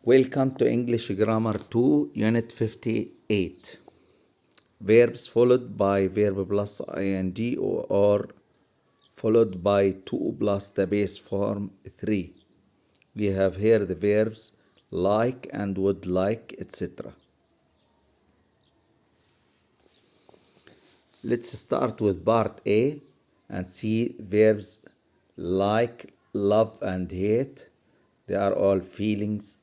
Welcome to English Grammar 2, Unit 58. Verbs followed by verb plus ing or followed by 2 plus the base form 3. We have here the verbs like and would like, etc. Let's start with part A and see verbs like, love, and hate. They are all feelings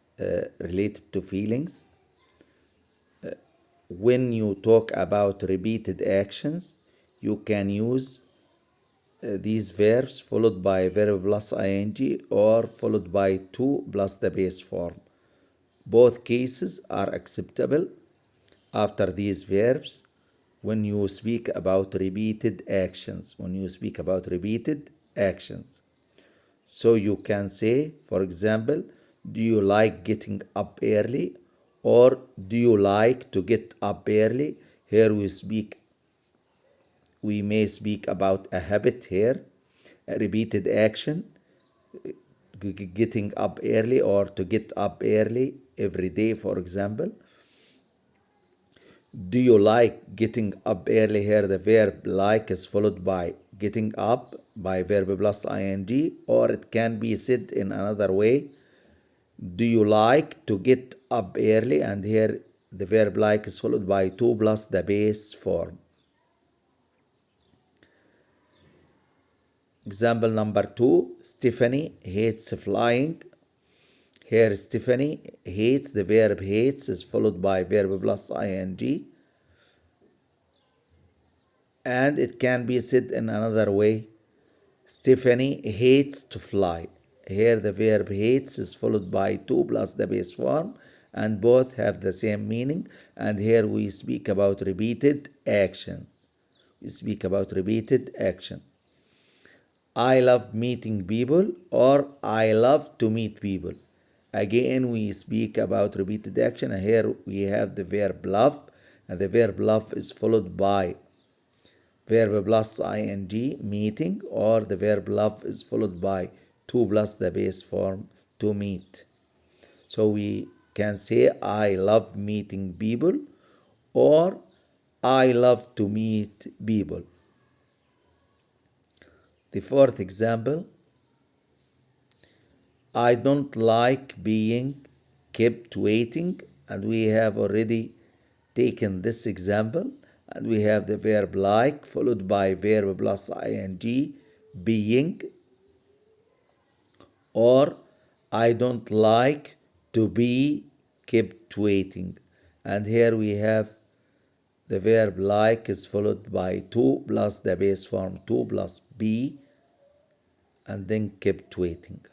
related to feelings. When you talk about repeated actions, you can use these verbs followed by verb plus ing or followed by 2 plus the base form. Both cases are acceptable after these verbs when you speak about repeated actions. So you can say, for example, do you like getting up early? Or do you like to get up early? Here we may speak about a habit here, a repeated action, getting up early or to get up early every day, for example. Do you like getting up early? Here the verb like is followed by getting up by verb plus ing, or it can be said in another way. Do you like to get up early? And here the verb like is followed by 2 plus the base form. Example number 2, Stephanie hates flying. Here Stephanie hates, the verb hates is followed by verb plus ing. And it can be said in another way. Stephanie hates to fly. Here the verb hates is followed by 2 plus the base form, and both have the same meaning. And here we speak about repeated actions. I love meeting people, or I love to meet people. Again, we speak about repeated action. Here we have the verb love, and the verb love is followed by verb plus ing, meeting, or the verb love is followed by 2 plus the base form, to meet. So we can say I love meeting people, or I love to meet people. The fourth example, I don't like being kept waiting, and we have already taken this example, and we have the verb like followed by verb plus ing, being, or I don't like to be kept waiting. And here we have the verb like is followed by 2 plus the base form 2 plus be, and then kept waiting.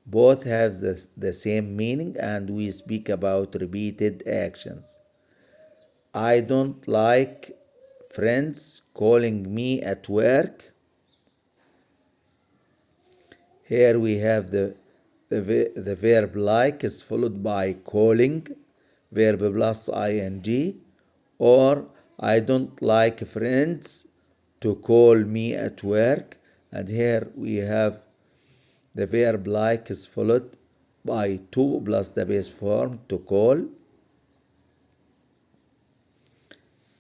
Both have the same meaning, and we speak about repeated actions. I don't like friends calling me at work. Here we have the verb like is followed by calling, verb plus ing, or I don't like friends to call me at work. And here we have the verb like is followed by 2 plus the base form, to call.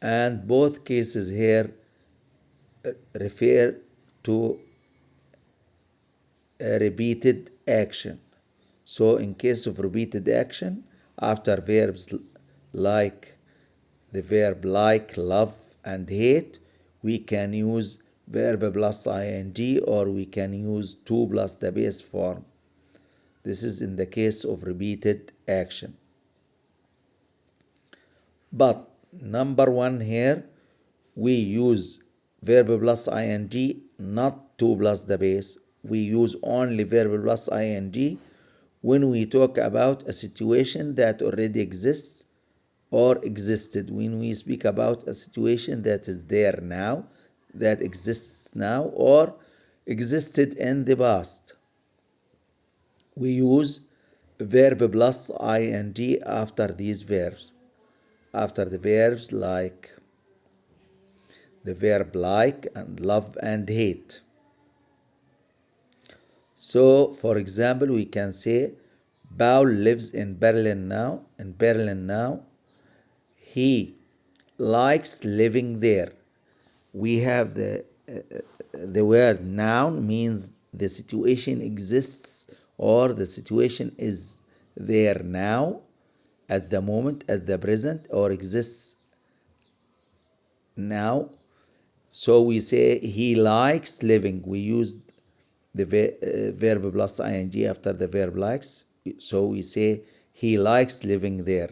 And both cases here refer to a repeated action. So in case of repeated action, after verbs like the verb like, love, and hate, we can use verb plus ing, or we can use 2 plus the base form. This is in the case of repeated action. But number 1 here, we use verb plus ing, not 2 plus the base. We use only verb plus ing when we talk about a situation that already exists or existed. When we speak about a situation that is there now, that exists now, or existed in the past, we use verb plus ing after these verbs. After the verbs like the verb like and love and hate. So, for example, we can say, Paul lives in Berlin now. In Berlin now. He likes living there. We have the word noun means the situation exists or the situation is there now, at the moment, at the present, or exists now. So we say he likes living. We use the verb plus ing after the verb likes. So we say he likes living there.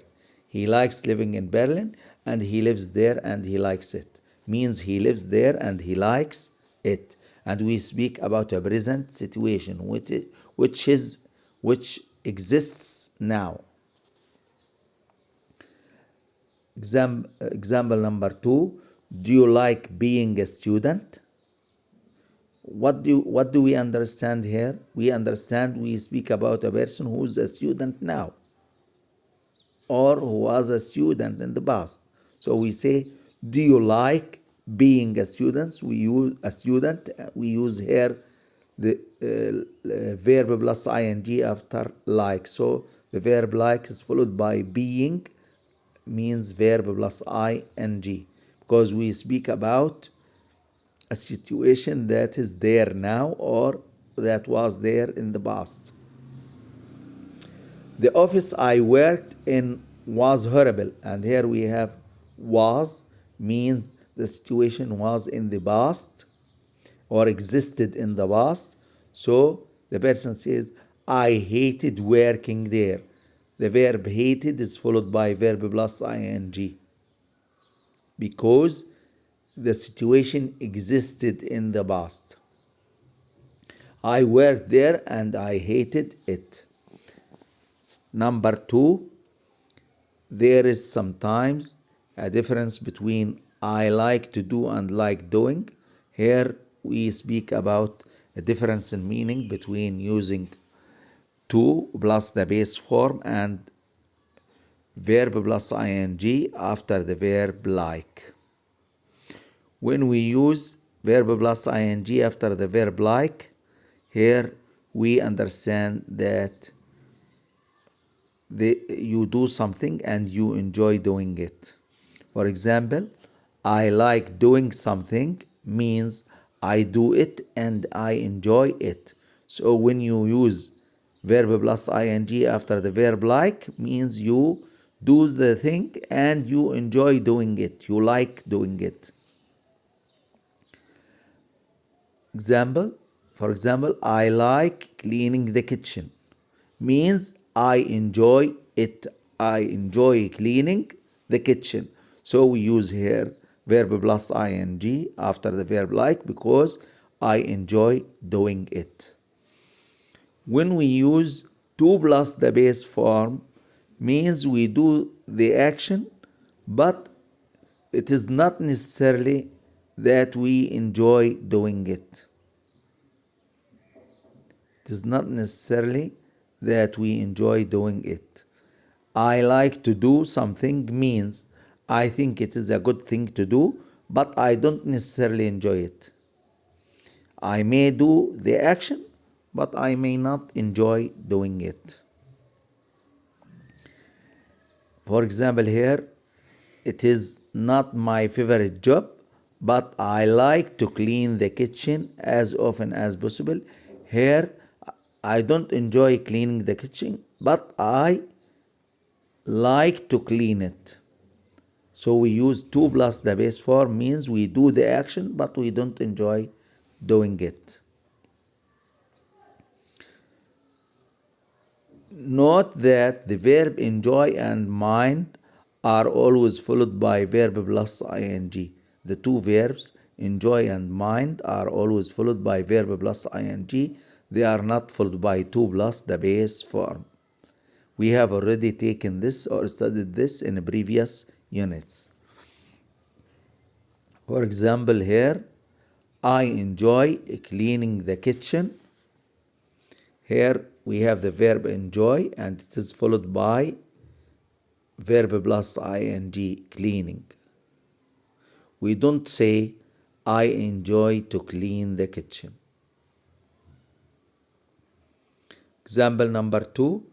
He likes living in Berlin and he lives there and he likes it. Means he lives there and he likes it. And we speak about a present situation which exists now. Example number 2. Do you like being a student? What do we understand here? We speak about a person who's a student now or who was a student in the past. So we say, do you like being a student? We use here the verb plus ing after like. So the verb like is followed by being, means verb plus ing, because we speak about a situation that is there now or that was there in the past. The office I worked in was horrible, and here we have was, means the situation was in the past or existed in the past. So the person says, I hated working there. The verb hated is followed by verb plus ing because the situation existed in the past. I worked there and I hated it. Number 2, there is sometimes a difference between I like to do and like doing. Here we speak about a difference in meaning between using to plus the base form and verb plus ing after the verb like. When we use verb plus ing after the verb like, here we understand that you do something and you enjoy doing it. For example, I like doing something means I do it and I enjoy it. So when you use verb plus ing after the verb like, means you do the thing and you enjoy doing it. You like doing it. For example, I like cleaning the kitchen means I enjoy it. I enjoy cleaning the kitchen. So we use here verb plus ing after the verb like because I enjoy doing it. When we use to plus the base form, means we do the action, but it is not necessarily that we enjoy doing it. It is not necessarily that we enjoy doing it. I like to do something means I think it is a good thing to do, but I don't necessarily enjoy it. I may do the action, but I may not enjoy doing it. For example, here, it is not my favorite job, but I like to clean the kitchen as often as possible. Here, I don't enjoy cleaning the kitchen, but I like to clean it. So we use to plus the base form means we do the action, but we don't enjoy doing it. Note that the verb enjoy and mind are always followed by verb plus ing. The two verbs enjoy and mind are always followed by verb plus ing. They are not followed by to plus the base form. We have already taken this or studied this in previous units. For example, here, I enjoy cleaning the kitchen. Here we have the verb enjoy and it is followed by verb plus ing, cleaning. We don't say I enjoy to clean the kitchen. Example number 2,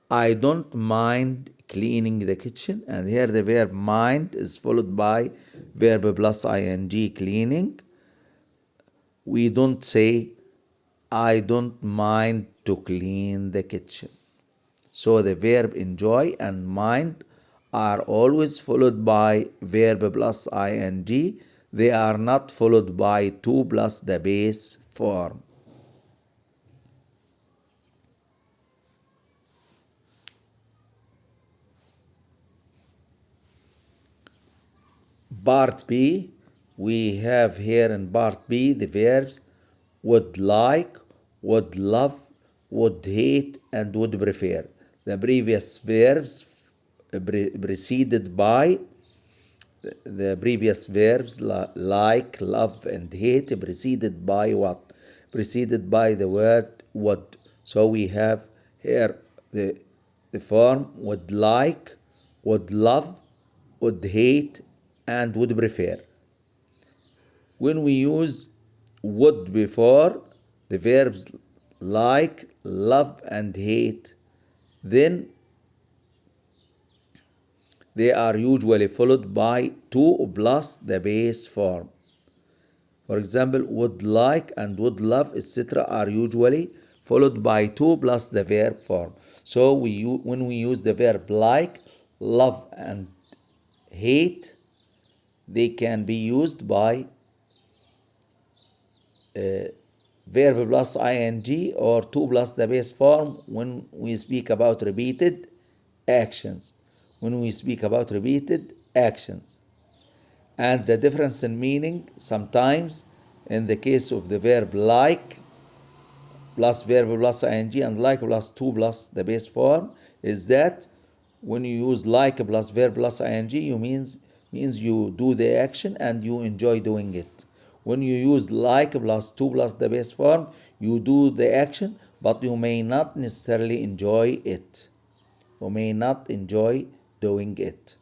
I don't mind cleaning the kitchen, and here the verb mind is followed by verb plus ing cleaning. We don't say I don't mind to clean the kitchen. So the verb enjoy and mind are always followed by verb plus ing. They are not followed by to plus the base form. Part B, we have here in part B the verbs would like, would love, would hate, and would prefer. The previous verbs preceded by the previous verbs like, love, and hate preceded by what? Preceded by the word would. So we have here the form would like, would love, would hate, and would prefer. When we use would before the verbs like, love, and hate, then they are usually followed by to plus the base form. For example, would like and would love, etc., are usually followed by to plus the verb form. So when we use the verb like, love, and hate, they can be used by verb plus ing or to plus the base form when we speak about repeated actions. When we speak about repeated actions. And the difference in meaning sometimes in the case of the verb like plus verb plus ing and like plus to plus the base form is that when you use like plus verb plus ing, you means you do the action and you enjoy doing it. When you use like plus to plus the base form, you do the action, but you may not necessarily enjoy it. You may not enjoy doing it.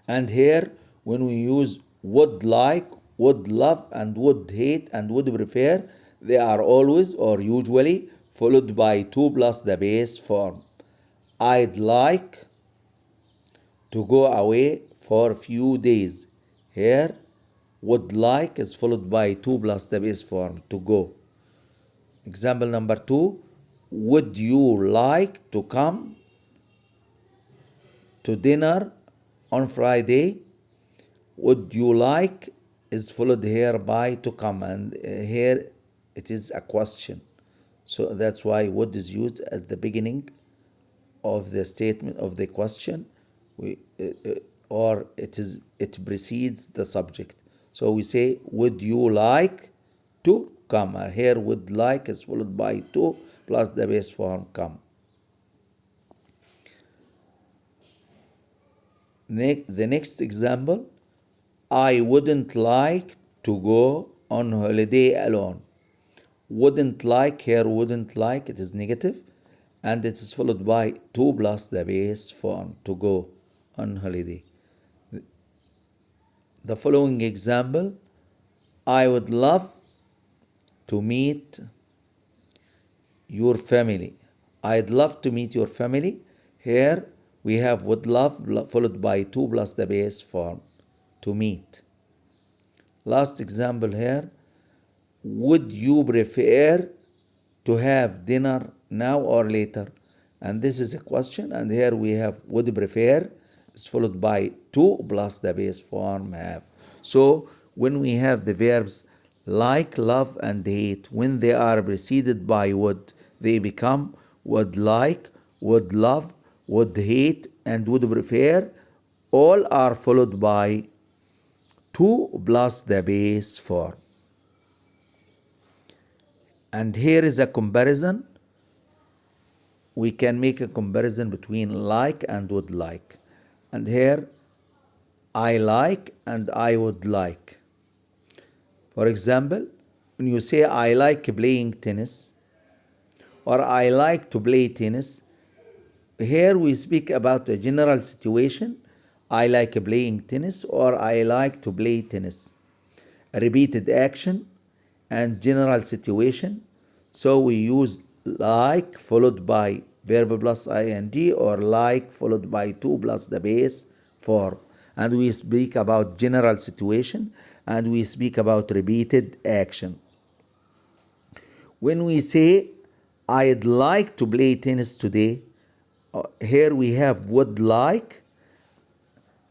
And here, when we use would like, would love, and would hate, and would prefer, they are always or usually followed by to plus the base form. I'd like to go away for a few days. Here, would like is followed by to plus the base form, to go. Example number 2, would you like to come to dinner on Friday? Would you like is followed here by to come, and here it is a question. So that's why would is used at the beginning of the statement of the question, or it precedes the subject. So we say, would you like to come? Here would like is followed by to plus the base form come. The next example, I wouldn't like to go on holiday alone. Wouldn't like, here wouldn't like, it is negative, and it is followed by to plus the base form, to go on holiday. The following example, I would love to meet your family. I'd love to meet your family. Here we have would love followed by to plus the base form, to meet. Last example here, would you prefer to have dinner now or later? And this is a question, and here we have would prefer is followed by to plus the base form have. So when we have the verbs like, love, and hate, when they are preceded by would, they become would like, would love, would hate, and would prefer. All are followed by to plus the base form. And here is a comparison. We can make a comparison between like and would like. And here, I like and I would like. For example, when you say I like playing tennis or I like to play tennis, here we speak about a general situation. I like playing tennis or I like to play tennis. A repeated action and general situation. So we use like followed by verb plus ing, or like followed by to plus the base form. And we speak about general situation, and we speak about repeated action. When we say I'd like to play tennis today, here we have would like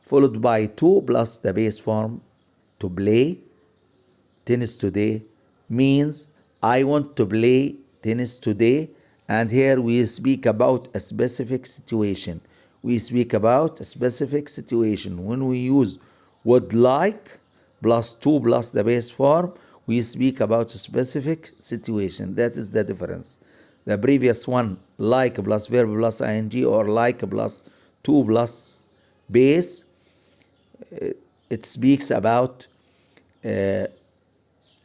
followed by to plus the base form. To play tennis today means I want to play tennis today, and here we speak about a specific situation. We speak about a specific situation. When we use would like plus to plus the base form, we speak about a specific situation. That is the difference. The previous one, like plus verb plus ing, or like plus to plus base, it speaks about a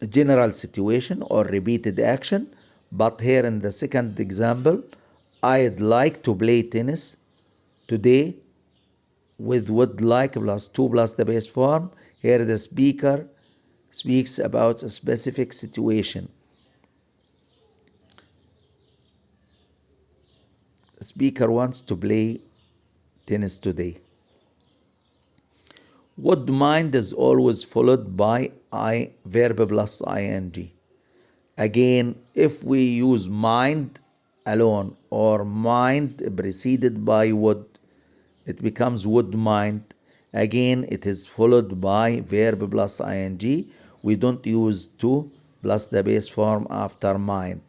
general situation or repeated action. But here in the second example, I'd like to play tennis today, with would like plus to plus the base form. Here the speaker speaks about a specific situation. The speaker wants to play tennis today. Would mind is always followed by verb plus ing. Again, if we use mind alone or mind preceded by would, it becomes would mind. Again, it is followed by verb plus ing. We don't use to plus the base form after mind.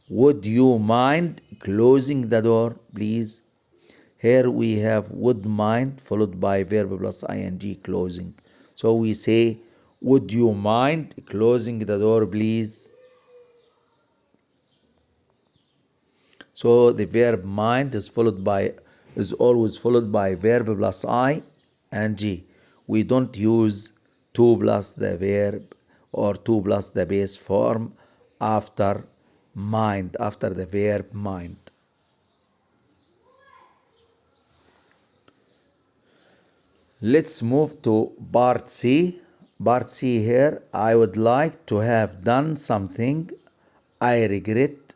Would you mind closing the door, please? Here we have would mind followed by verb plus ing, closing. So we say, would you mind closing the door, please? So the verb mind is always followed by verb plus ing. We don't use to plus the verb or to plus the base form after mind, after the verb mind. Let's move to part C. Part C here, I would like to have done something I regret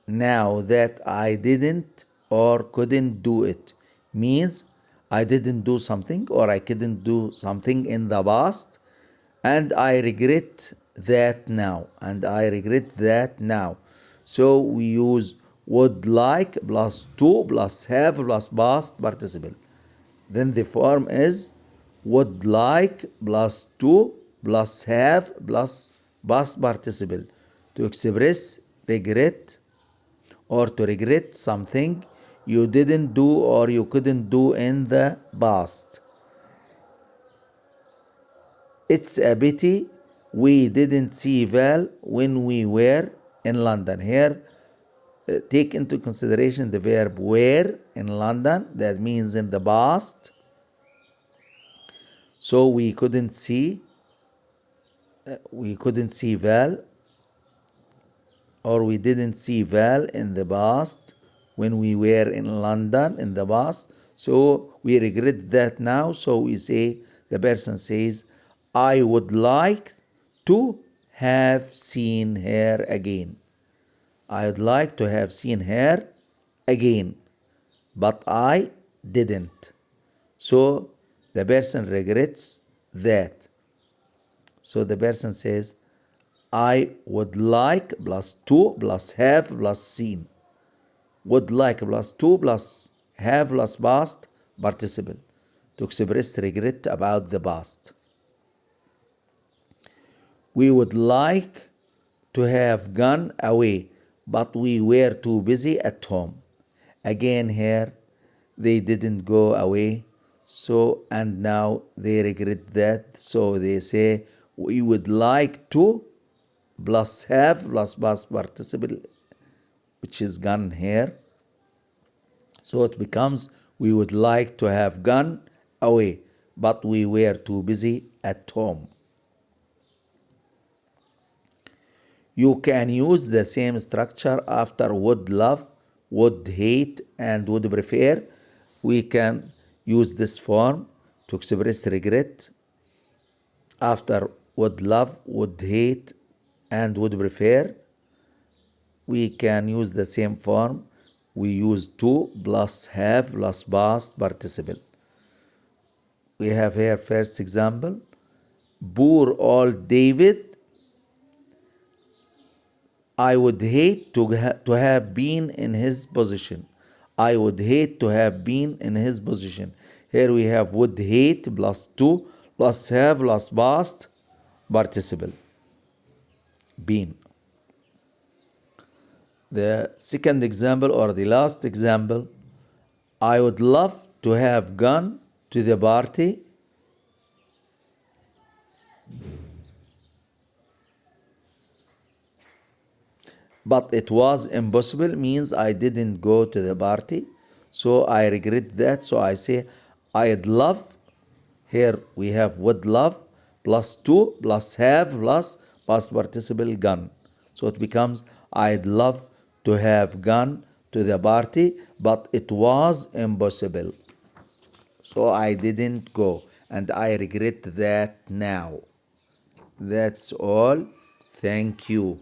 now that I didn't or couldn't do it. Means I didn't do something or I couldn't do something in the past, and I regret that now. And I regret that now. So we use would like plus to plus have plus past participle. Then the form is would like plus to plus have plus past participle to express regret or to regret something you didn't do or you couldn't do in the past. It's a pity we didn't see Val when we were in London. Here, take into consideration the verb were in London. That means in the past. So we couldn't see Val, or we didn't see Val in the past when we were in London in the past. So we regret that now. So we say, the person says, I would like to have seen her again. I would like to have seen her again, but I didn't. So the person regrets that. So the person says, I would like plus to plus have plus seen. Would like plus to plus have plus past participle to express regret about the past. We would like to have gone away, but we were too busy at home. Again here, they didn't go away. So, and now they regret that. So they say, we would like to plus have plus past participle, which is gone here. So it becomes, we would like to have gone away, but we were too busy at home. You can use the same structure after would love, would hate, and would prefer. We can use this form to express regret after would love, would hate, and would prefer. we can use the same form. We use to plus have plus past participle. We have here first example. Poor old David. I would hate to have been in his position. I would hate to have been in his position. Here we have would hate plus to plus have plus past participle. Been. The second example or the last example. I would love to have gone to the party. But it was impossible means I didn't go to the party. So I regret that. So I say I'd love. Here we have would love plus to plus have plus past participle gone. So it becomes I'd love to have gone to the party, but it was impossible. So I didn't go and I regret that now. That's all. Thank you.